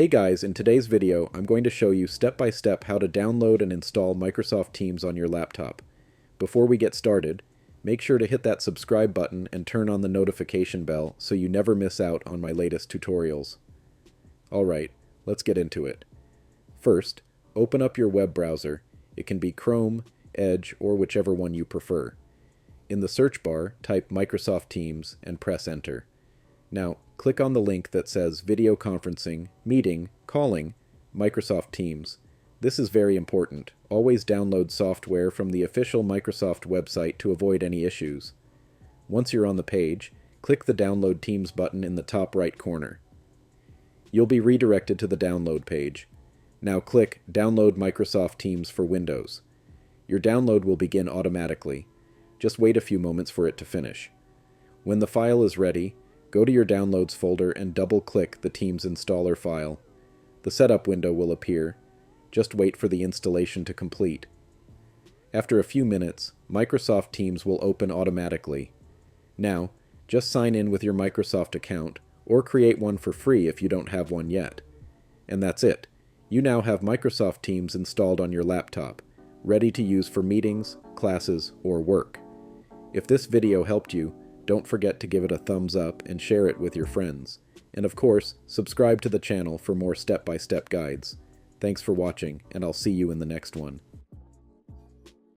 Hey guys, in today's video, I'm going to show you step by step how to download and install Microsoft Teams on your laptop. Before we get started, make sure to hit that subscribe button and turn on the notification bell so you never miss out on my latest tutorials. Alright, let's get into it. First, open up your web browser. It can be Chrome, Edge, or whichever one you prefer. In the search bar, type Microsoft Teams and press enter. Now, click on the link that says Video Conferencing, Meeting, Calling, Microsoft Teams. This is very important. Always download software from the official Microsoft website to avoid any issues. Once you're on the page, click the Download Teams button in the top right corner. You'll be redirected to the download page. Now click Download Microsoft Teams for Windows. Your download will begin automatically. Just wait a few moments for it to finish. When the file is ready, go to your Downloads folder and double-click the Teams installer file. The setup window will appear. Just wait for the installation to complete. After a few minutes, Microsoft Teams will open automatically. Now, just sign in with your Microsoft account, or create one for free if you don't have one yet. And that's it. You now have Microsoft Teams installed on your laptop, ready to use for meetings, classes, or work. If this video helped you, don't forget to give it a thumbs up and share it with your friends. And of course, subscribe to the channel for more step-by-step guides. Thanks for watching, and I'll see you in the next one.